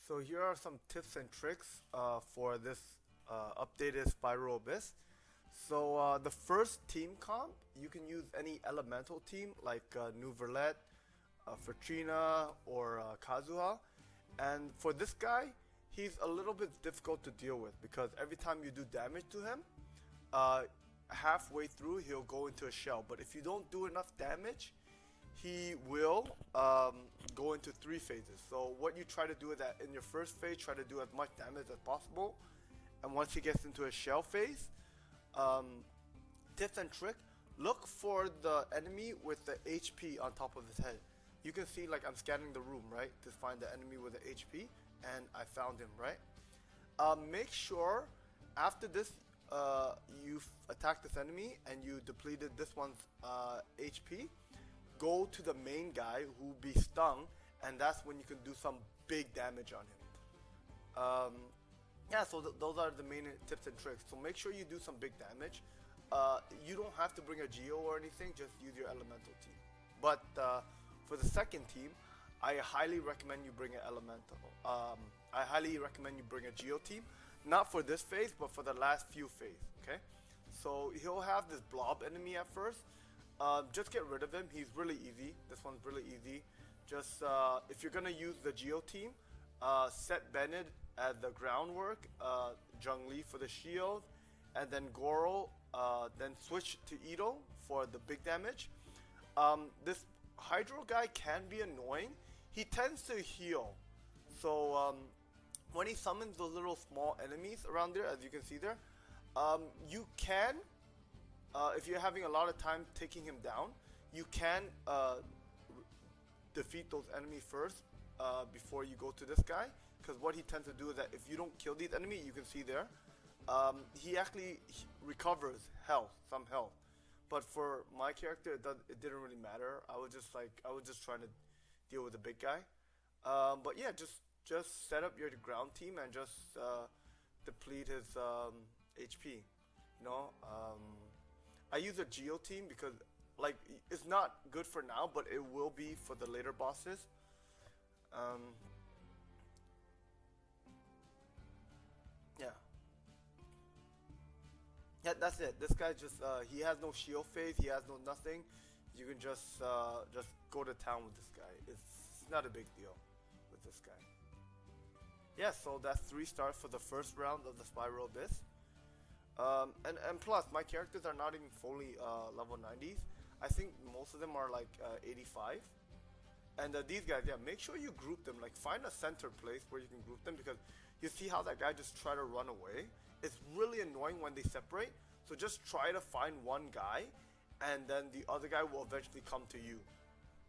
So here are some tips and tricks for this updated Spiral Abyss. The first team comp, you can use any elemental team like New Verlet, Fortrina, or Kazuha. And for this guy, he's a little bit difficult to deal with because every time you do damage to him, uh, halfway through he'll go into a shell. But if you don't do enough damage, he will go into three phases. So what you try to do is that in your first phase, try to do as much damage as possible. And once he gets into a shell phase, um, tips and trick, look for the enemy with the HP on top of his head. You can see like I'm scanning the room, right, to find the enemy with the HP, and I found him, right? Make sure after this you've attacked this enemy and you depleted this one's HP, go to the main guy who be stung, and that's when you can do some big damage on him. Yeah, so those are the main tips and tricks. So make sure you do some big damage. You don't have to bring a Geo or anything, just use your elemental team. But for the second team, I highly recommend you bring an elemental. I highly recommend you bring a Geo team, not for this phase, but for the last few phases. Okay, so he'll have this blob enemy at first. Just get rid of him. He's really easy. This one's really easy. Just if you're gonna use the Geo team, set Bennett as the groundwork, Zhongli for the shield, and then Goro. Then switch to Ito for the big damage. This Hydro guy can be annoying. He tends to heal. So when he summons those little small enemies around there, as you can see there, you can, if you're having a lot of time taking him down, you can defeat those enemies first before you go to this guy. Because what he tends to do is that if you don't kill these enemies, you can see there, he actually recovers some health. But for my character, it didn't really matter. I was just trying to deal with the big guy. But yeah, just set up your ground team and just deplete his HP. You know, I use a Geo team because like it's not good for now, but it will be for the later bosses. Yeah. Yeah, that's it. This guy just he has no shield phase, he has no nothing. You can just go to town with this guy. It's not a big deal with this guy. Yeah, so that's 3 stars for the first round of the Spiral Abyss. And plus my characters are not even fully level 90s. I think most of them are like 85. And these guys, yeah, make sure you group them. Like find a center place where you can group them because you see how that guy just tried to run away. It's really annoying when they separate. So just try to find one guy, and then the other guy will eventually come to you.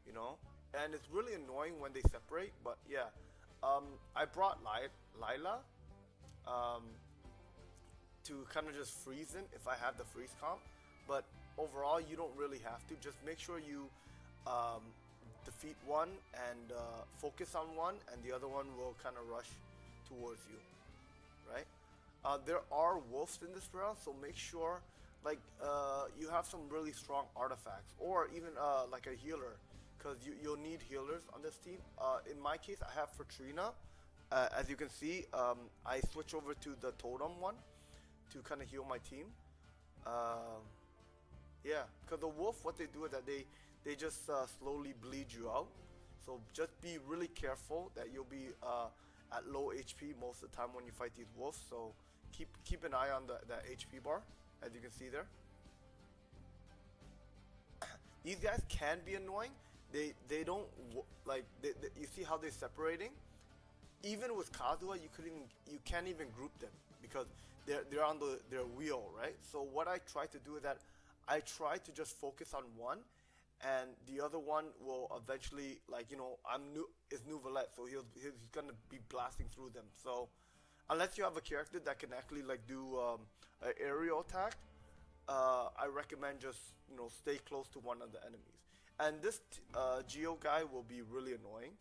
You know, and it's really annoying when they separate. But yeah, I brought Lila to kind of just freeze him if I have the freeze comp. But overall, you don't really have to. Just make sure you defeat one and focus on one, and the other one will kind of rush towards you, right? There are wolves in this round, so make sure like you have some really strong artifacts, or even like a healer, because you'll need healers on this team. In my case, I have Fortrina. As you can see, I switch over to the totem one to kind of heal my team. Yeah, because the wolf, what they do is that they just slowly bleed you out. So just be really careful that you'll be at low HP most of the time when you fight these wolves. So keep an eye on that HP bar, as you can see there. These guys can be annoying. They don't like you see how they're separating. Even with Kazuha, you can't even group them because they're on their wheel, right? So what I try to do is that I try to just focus on one, and the other one will eventually, like, you know, it's New Valette, so he's gonna be blasting through them. So unless you have a character that can actually like do an aerial attack, I recommend just, you know, stay close to one of the enemies. And this Geo guy will be really annoying.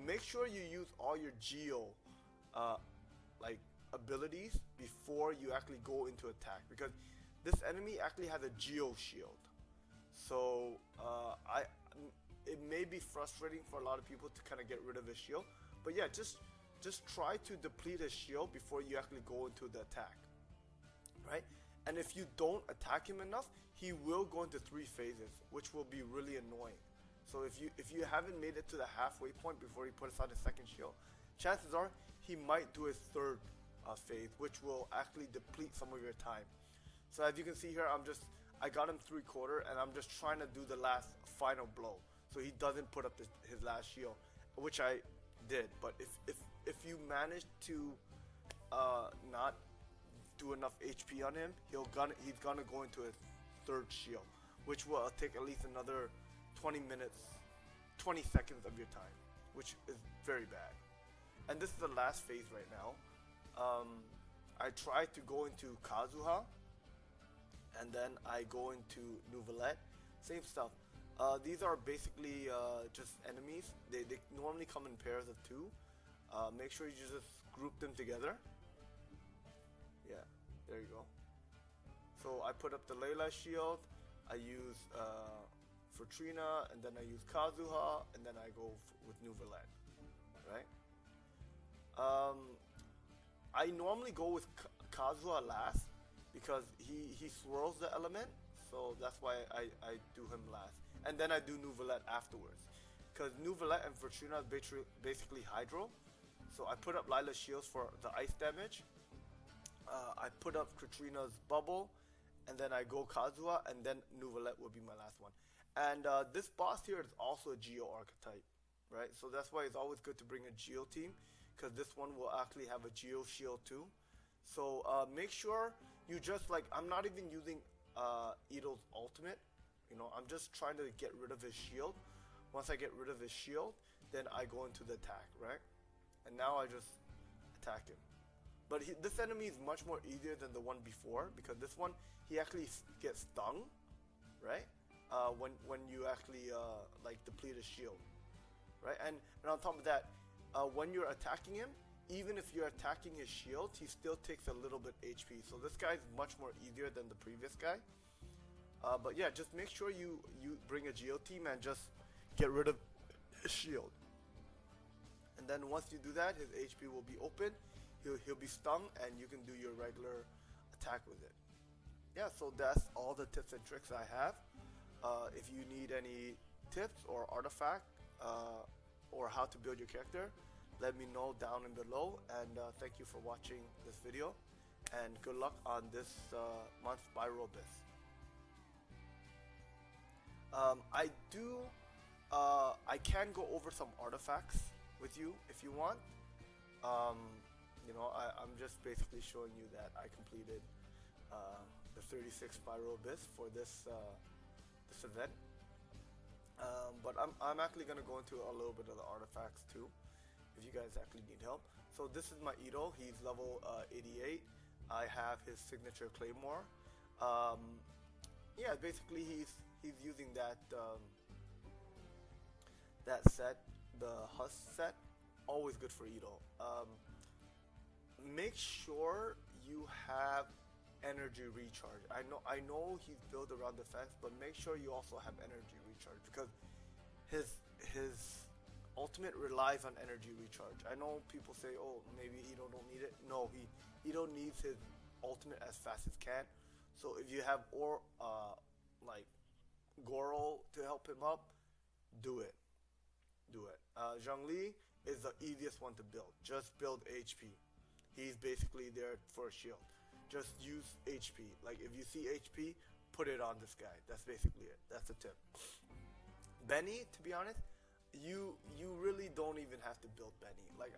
Make sure you use all your Geo like abilities before you actually go into attack, because this enemy actually has a Geo shield. So it may be frustrating for a lot of people to kind of get rid of his shield, but yeah, just just try to deplete his shield before you actually go into the attack, right? And if you don't attack him enough, he will go into 3 phases, which will be really annoying. So if you haven't made it to the halfway point before he puts out his second shield, chances are he might do his third phase, which will actually deplete some of your time. So as you can see here, I got him 3/4, and I'm just trying to do the last final blow, so he doesn't put up his last shield, which I did. But if you manage to not do enough HP on him, he's gonna go into his third shield, which will take at least another 20 minutes, 20 seconds of your time, which is very bad. And this is the last phase right now. I tried to go into Kazuha, and then I go into Nouvellette. Same stuff. These are basically just enemies. They normally come in pairs of 2. Make sure you just group them together. Yeah, there you go. So I put up the Layla shield, I use Fortrina, and then I use Kazuha, and then I go with Nouvellette, right? I normally go with Kazuha last because he swirls the element, so that's why I do him last. And then I do Nouvellette afterwards, because Nouvellette and Fortuna is basically Hydro. So I put up Lila's shields for the ice damage. I put up Katrina's bubble, and then I go Kazuha, and then Nouvellette will be my last one. And this boss here is also a Geo archetype, right? So that's why it's always good to bring a Geo team, because this one will actually have a Geo shield too. So make sure you just I'm not even using Ito's ultimate. You know, I'm just trying to get rid of his shield. Once I get rid of his shield, then I go into the attack, right? And now I just attack him. But this enemy is much more easier than the one before, because this one, he actually gets stung, right? When you actually deplete his shield, right? And on top of that, when you're attacking him, even if you're attacking his shield, he still takes a little bit HP. So this guy is much more easier than the previous guy. But yeah, just make sure you bring a Geo team and just get rid of his shield. And then once you do that, his HP will be open. He'll be stung, and you can do your regular attack with it. Yeah, so that's all the tips and tricks I have. If you need any tips or artifact or how to build your character, let me know down and below. And thank you for watching this video, and good luck on this month's Spirobis. I can go over some artifacts with you if you want. You know, I'm just basically showing you that I completed the 36 Spirobis for this event. But I'm actually gonna go into a little bit of the artifacts too, if you guys actually need help. So this is my Ito. He's level 88. I have his signature Claymore. Yeah, basically he's using that that set, the Husk set. Always good for Ito. Make sure you have energy recharge. I know he's built around defense, but make sure you also have energy recharge, because his ultimate relies on energy recharge. I know people say, oh, maybe Ito don't need it. No, Ito needs his ultimate as fast as can. So if you have Goro to help him up, do it. Zhongli is the easiest one to build. Just build HP. He's basically there for a shield. Just use HP. Like if you see HP, put it on this guy. That's basically it. That's the tip. Benny, to be honest, you really don't even have to build Benny. Like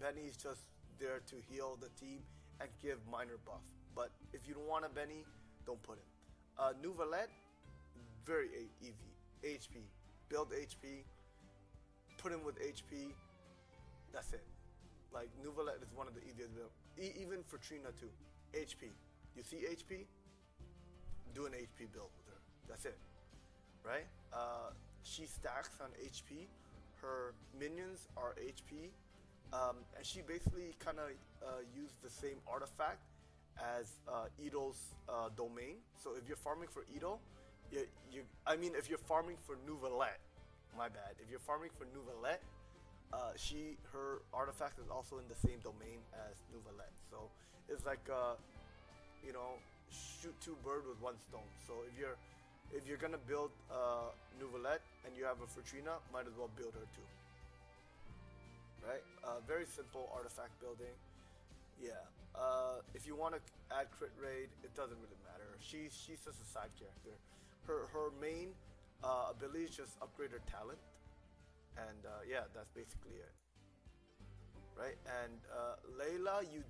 Benny's just there to heal the team and give minor buff. But if you don't want a Benny, don't put him. Nouvellette, very easy. HP. Build HP. Put him with HP. That's it. Like Nouvellette is one of the easiest builds. Even for Trina too. HP. You see HP? Do an HP build with her. That's it. Right? She stacks on HP. Her minions are HP. And she basically kind of used the same artifact as Ito's domain. So if you're farming for Ito, if you're farming for Nouvellette, my bad. If you're farming for Nouvellette, her artifact is also in the same domain as Nouvellette. So it's like you know, shoot two birds with one stone. So if you're gonna build Nouvellette and you have a Fortrina, might as well build her too. Right? Very simple artifact building. Yeah. If you want to add crit raid, it doesn't really matter. She's just a side character. Her main ability is just upgrade her talent, and yeah, that's basically it. Right? And Layla, you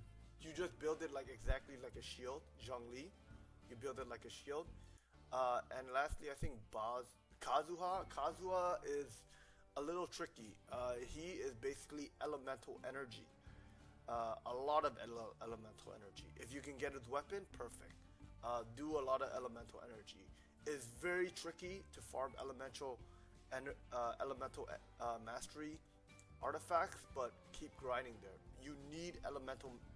just build it like exactly like a shield. Zhongli, you build it like a shield. And lastly, I think Kazuha is a little tricky. He is basically elemental energy. A lot of elemental energy. If you can get his weapon, perfect. Do a lot of elemental energy. It's very tricky to farm elemental mastery artifacts, but keep grinding there. You need elemental